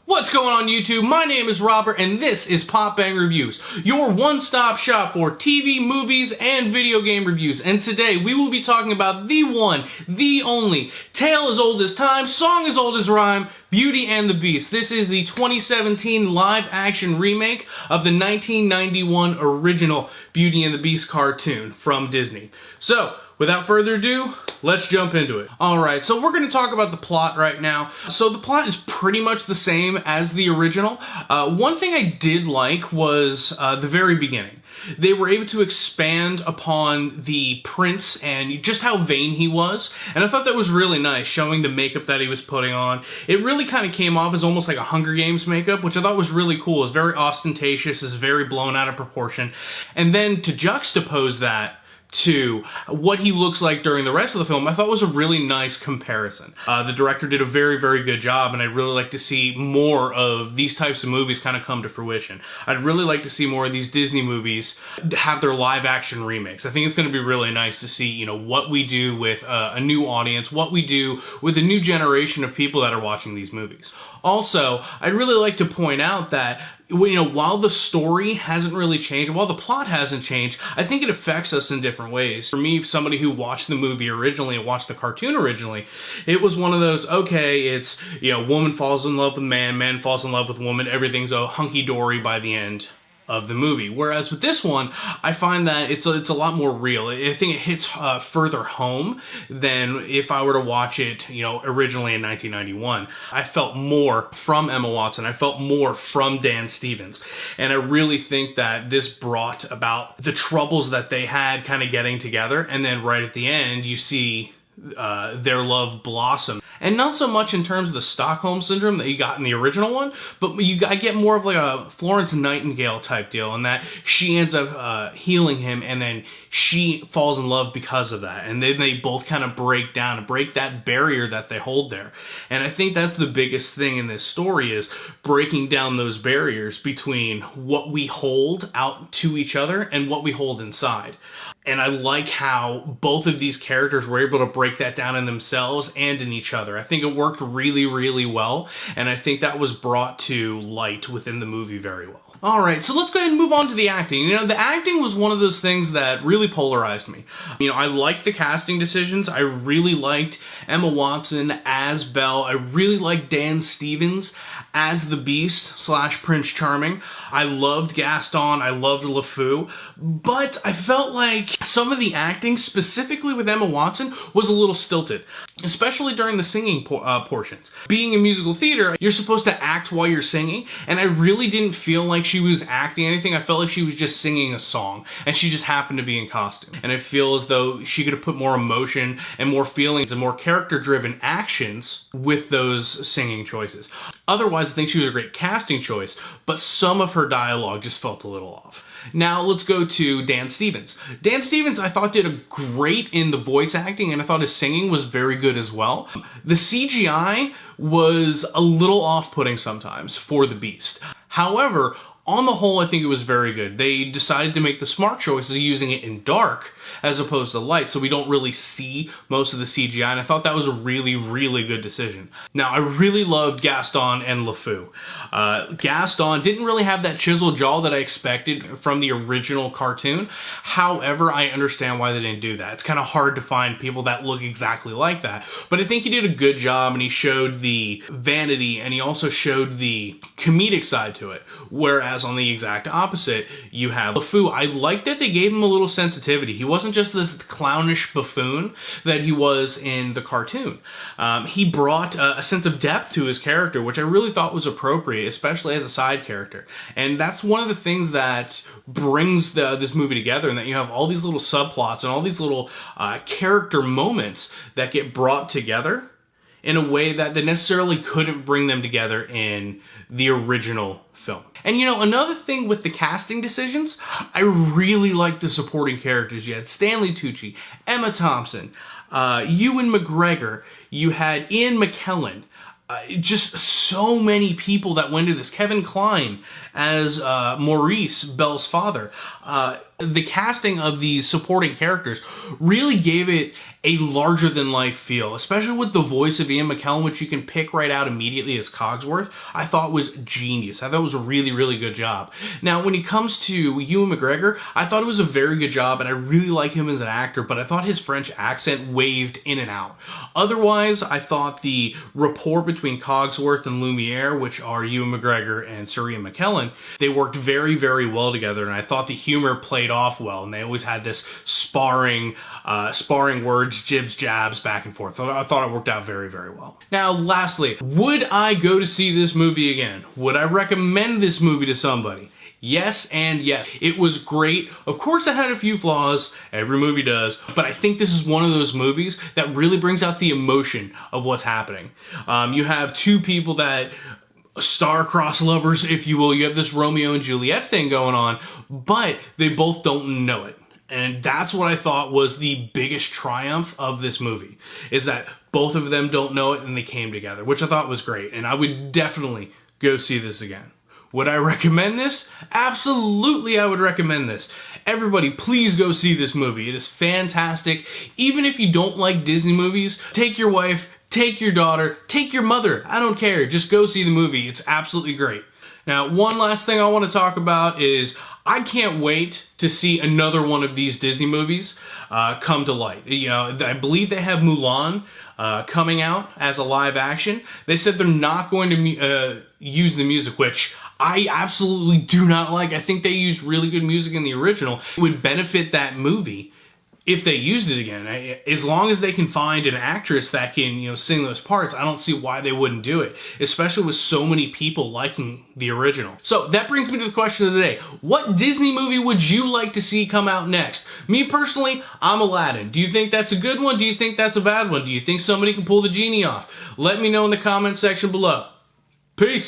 What's going on YouTube? My name is Robert and this is Pop Bang Reviews, your one-stop shop for TV, movies, and video game reviews. And today we will be talking about the one, the only, tale as old as time, song as old as rhyme, Beauty and the Beast. This is the 2017 live-action remake of the 1991 original Beauty and the Beast cartoon from Disney. So, without further ado, let's jump into it. Alright, so we're going to talk about the plot right now. So the plot is pretty much the same as the original. One thing I did like was the very beginning. They were able to expand upon the prince and just how vain he was. And I thought that was really nice, showing the makeup that he was putting on. It really kind of came off as almost like a Hunger Games makeup, which I thought was really cool. It was very ostentatious, it was very blown out of proportion. And then to juxtapose that to what he looks like during the rest of the film, I thought was a really nice comparison. The director did a very, very good job, and I'd really like to see more of these types of movies kind of come to fruition. I'd really like to see more of these Disney movies have their live-action remakes. I think it's going to be really nice to see, what we do with a new audience, what we do with a new generation of people that are watching these movies. Also, I'd really like to point out that while the story hasn't really changed, while the plot hasn't changed, I think it affects us in different ways. For me, somebody who watched the movie originally and watched the cartoon originally, it was one of those, okay, it's, woman falls in love with man, man falls in love with woman, everything's a hunky-dory by the end of the movie. Whereas with this one, I find that it's a lot more real. I think it hits further home than if I were to watch it, originally in 1991. I felt more from Emma Watson. I felt more from Dan Stevens. And I really think that this brought about the troubles that they had kind of getting together. And then right at the end, you see their love blossom. And not so much in terms of the Stockholm Syndrome that you got in the original one, but I get more of like a Florence Nightingale type deal in that she ends up healing him and then she falls in love because of that. And then they both kind of break down and break that barrier that they hold there. And I think that's the biggest thing in this story is breaking down those barriers between what we hold out to each other and what we hold inside. And I like how both of these characters were able to break that down in themselves and in each other. I think it worked really, really well, and I think that was brought to light within the movie very well. Alright, so let's go ahead and move on to the acting. The acting was one of those things that really polarized me. I liked the casting decisions. I really liked Emma Watson as Belle. I really liked Dan Stevens as the Beast / Prince Charming. I loved Gaston. I loved LeFou. But I felt like some of the acting, specifically with Emma Watson, was a little stilted. Especially during the singing portions. Being in musical theater, you're supposed to act while you're singing, and I really didn't feel like she was acting anything. I felt like she was just singing a song, and she just happened to be in costume. And I feel as though she could have put more emotion and more feelings and more character-driven actions with those singing choices. Otherwise, I think she was a great casting choice, but some of her dialogue just felt a little off. Now, let's go to Dan Stevens. Dan Stevens, I thought, did a great in the voice acting, and I thought his singing was very good as well. The CGI was a little off-putting sometimes for the Beast. However, on the whole, I think it was very good. They decided to make the smart choice of using it in dark as opposed to light, so we don't really see most of the CGI, and I thought that was a really, really good decision. Now, I really loved Gaston and LeFou. Gaston didn't really have that chiseled jaw that I expected from the original cartoon. However, I understand why they didn't do that. It's kind of hard to find people that look exactly like that, but I think he did a good job, and he showed the vanity, and he also showed the comedic side to it, whereas on the exact opposite, you have LeFou. I liked that they gave him a little sensitivity. He wasn't just this clownish buffoon that he was in the cartoon. He brought a sense of depth to his character, which I really thought was appropriate, especially as a side character. And that's one of the things that brings this movie together, and that you have all these little subplots and all these little character moments that get brought together in a way that they necessarily couldn't bring them together in the original film. And another thing with the casting decisions, I really liked the supporting characters. You had Stanley Tucci, Emma Thompson, Ewan McGregor, you had Ian McKellen, just so many people that went into this. Kevin Kline as Maurice, Belle's father. The casting of these supporting characters really gave it a larger-than-life feel, especially with the voice of Ian McKellen, which you can pick right out immediately as Cogsworth. I thought was genius. I thought it was a really, really good job. Now, when it comes to Ewan McGregor, I thought it was a very good job, and I really like him as an actor, but I thought his French accent waved in and out. Otherwise, I thought the rapport between Cogsworth and Lumiere, which are Ewan McGregor and Sir Ian McKellen, they worked very, very well together, and I thought the humor played off well, and they always had this sparring words, jibs, jabs, back and forth. I thought it worked out very, very well. Now, lastly, would I go to see this movie again? Would I recommend this movie to somebody? Yes and yes. It was great. Of course, it had a few flaws. Every movie does. But I think this is one of those movies that really brings out the emotion of what's happening. You have two people that star-crossed lovers, if you will. You have this Romeo and Juliet thing going on, but they both don't know it. And that's what I thought was the biggest triumph of this movie, is that both of them don't know it and they came together, which I thought was great. And I would definitely go see this again. Would I recommend this? Absolutely, I would recommend this. Everybody, please go see this movie. It is fantastic. Even if you don't like Disney movies, take your wife, take your daughter, take your mother. I don't care. Just go see the movie. It's absolutely great. Now, one last thing I want to talk about is I can't wait to see another one of these Disney movies come to light. You know, I believe they have Mulan coming out as a live action. They said they're not going to use the music, which I absolutely do not like. I think they used really good music in the original. It would benefit that movie if they used it again. As long as they can find an actress that can, you know, sing those parts, I don't see why they wouldn't do it, especially with so many people liking the original. So that brings me to the question of the day. What Disney movie would you like to see come out next? Me personally, I'm Aladdin. Do you think that's a good one? Do you think that's a bad one? Do you think somebody can pull the genie off? Let me know in the comment section below. Peace!